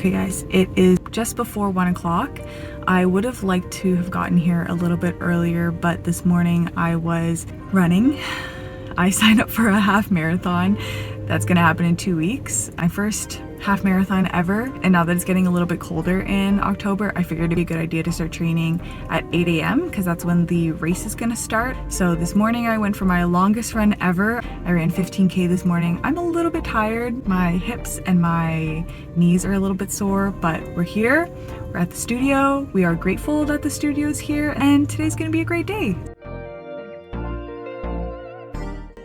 Okay guys, it is just before 1 o'clock. I would have liked to have gotten here a little bit earlier, but this morning I was running. I signed up for a half marathon that's gonna happen in 2 weeks. My first half marathon ever, and now that it's getting a little bit colder in October, I figured it'd be a good idea to start training at 8 a.m. because that's when the race is gonna start. So this morning I went for my longest run ever. I ran 15K this morning. I'm a little bit tired. My hips and my knees are a little bit sore, but we're here. We're at the studio. We are grateful that the studio is here, and today's gonna be a great day.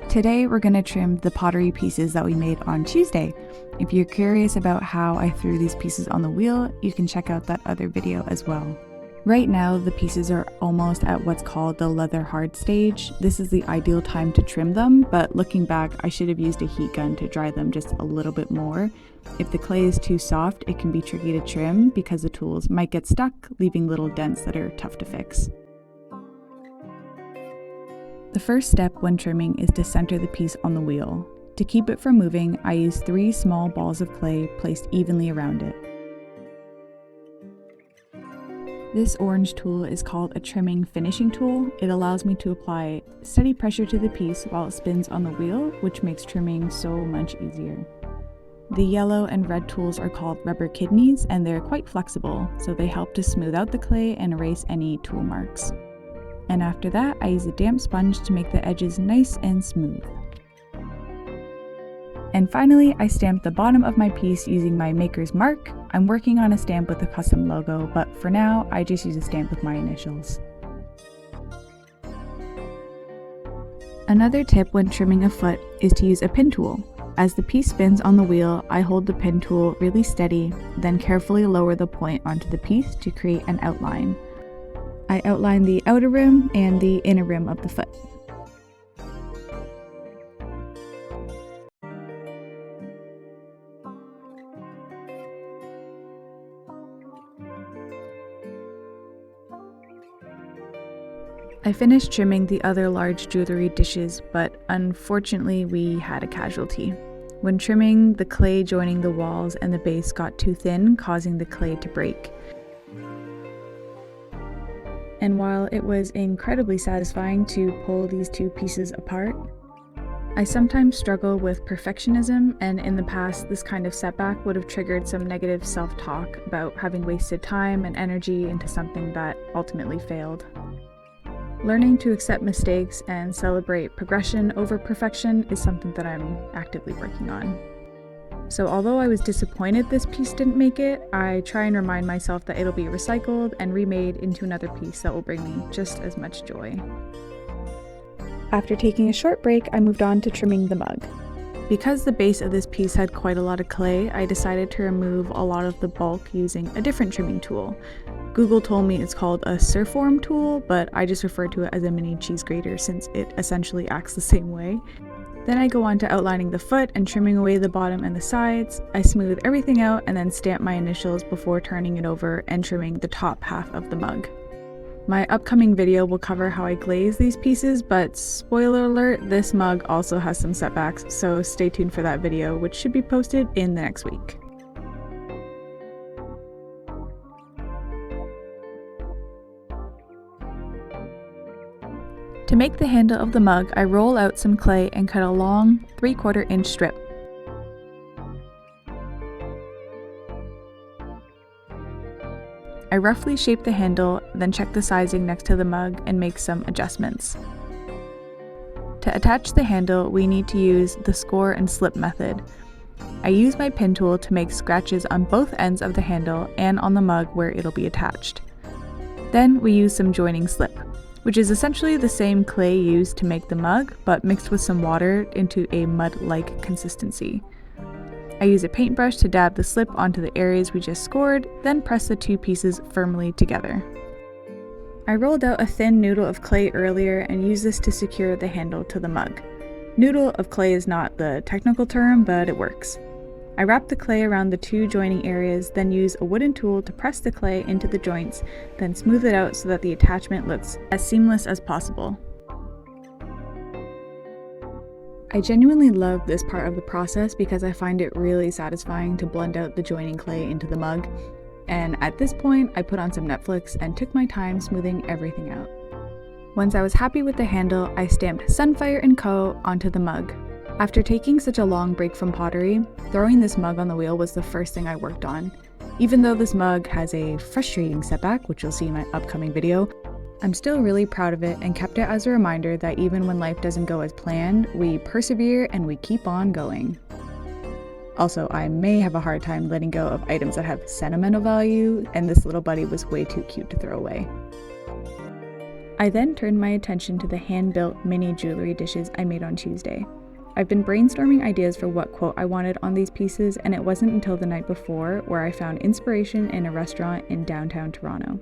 Today we're going to trim the pottery pieces that we made on Tuesday. If you're curious about how I threw these pieces on the wheel, you can check out that other video as well. Right now the pieces are almost at what's called the leather hard stage. This is the ideal time to trim them, but looking back I should have used a heat gun to dry them just a little bit more. If the clay is too soft, it can be tricky to trim because the tools might get stuck, leaving little dents that are tough to fix. The first step when trimming is to center the piece on the wheel. To keep it from moving, I use 3 small balls of clay placed evenly around it. This orange tool is called a trimming finishing tool. It allows me to apply steady pressure to the piece while it spins on the wheel, which makes trimming so much easier. The yellow and red tools are called rubber kidneys, and they're quite flexible, so they help to smooth out the clay and erase any tool marks. And after that, I use a damp sponge to make the edges nice and smooth. And finally, I stamped the bottom of my piece using my maker's mark. I'm working on a stamp with a custom logo, but for now, I just use a stamp with my initials. Another tip when trimming a foot is to use a pin tool. As the piece spins on the wheel, I hold the pin tool really steady, then carefully lower the point onto the piece to create an outline. I outline the outer rim and the inner rim of the foot. I finished trimming the other large jewelry dishes, but unfortunately we had a casualty. When trimming, the clay joining the walls and the base got too thin, causing the clay to break. And while it was incredibly satisfying to pull these 2 pieces apart, I sometimes struggle with perfectionism, and in the past this kind of setback would have triggered some negative self-talk about having wasted time and energy into something that ultimately failed. Learning to accept mistakes and celebrate progression over perfection is something that I'm actively working on. So although I was disappointed this piece didn't make it, I try and remind myself that it'll be recycled and remade into another piece that will bring me just as much joy. After taking a short break, I moved on to trimming the mug. Because the base of this piece had quite a lot of clay, I decided to remove a lot of the bulk using a different trimming tool. Google told me it's called a surform tool, but I just refer to it as a mini cheese grater since it essentially acts the same way. Then I go on to outlining the foot and trimming away the bottom and the sides. I smooth everything out and then stamp my initials before turning it over and trimming the top half of the mug. My upcoming video will cover how I glaze these pieces, but spoiler alert, this mug also has some setbacks, so stay tuned for that video, which should be posted in the next week. To make the handle of the mug, I roll out some clay and cut a long 3/4 inch strip. I roughly shape the handle, then check the sizing next to the mug and make some adjustments. To attach the handle, we need to use the score and slip method. I use my pin tool to make scratches on both ends of the handle and on the mug where it'll be attached. Then we use some joining slip, which is essentially the same clay used to make the mug, but mixed with some water into a mud-like consistency. I use a paintbrush to dab the slip onto the areas we just scored, then press the 2 pieces firmly together. I rolled out a thin noodle of clay earlier and used this to secure the handle to the mug. Noodle of clay is not the technical term, but it works. I wrap the clay around the 2 joining areas, then use a wooden tool to press the clay into the joints, then smooth it out so that the attachment looks as seamless as possible. I genuinely love this part of the process because I find it really satisfying to blend out the joining clay into the mug. And at this point, I put on some Netflix and took my time smoothing everything out. Once I was happy with the handle, I stamped Sunfire & Co. onto the mug. After taking such a long break from pottery, throwing this mug on the wheel was the first thing I worked on. Even though this mug has a frustrating setback, which you'll see in my upcoming video, I'm still really proud of it and kept it as a reminder that even when life doesn't go as planned, we persevere and we keep on going. Also, I may have a hard time letting go of items that have sentimental value, and this little buddy was way too cute to throw away. I then turned my attention to the hand-built mini jewelry dishes I made on Tuesday. I've been brainstorming ideas for what quote I wanted on these pieces, and it wasn't until the night before where I found inspiration in a restaurant in downtown Toronto.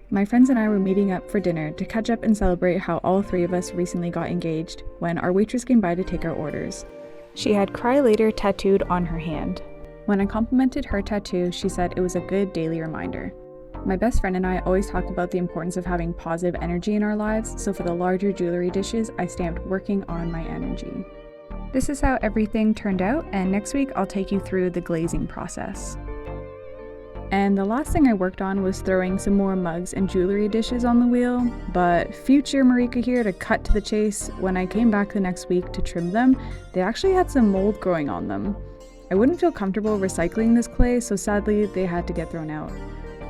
My friends and I were meeting up for dinner to catch up and celebrate how all three of us recently got engaged when our waitress came by to take our orders. She had "Cry Later" tattooed on her hand. When I complimented her tattoo, she said it was a good daily reminder. My best friend and I always talk about the importance of having positive energy in our lives, so for the larger jewelry dishes, I stamped "Working on my energy." This is how everything turned out, and next week I'll take you through the glazing process. And the last thing I worked on was throwing some more mugs and jewelry dishes on the wheel, but future Marika here to cut to the chase, when I came back the next week to trim them, they actually had some mold growing on them. I wouldn't feel comfortable recycling this clay, so sadly they had to get thrown out.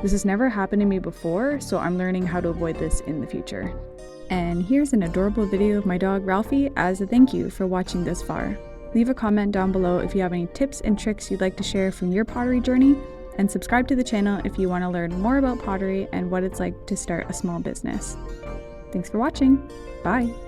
This has never happened to me before, so I'm learning how to avoid this in the future. And here's an adorable video of my dog Ralphie as a thank you for watching this far. Leave a comment down below if you have any tips and tricks you'd like to share from your pottery journey, and subscribe to the channel if you want to learn more about pottery and what it's like to start a small business. Thanks for watching. Bye!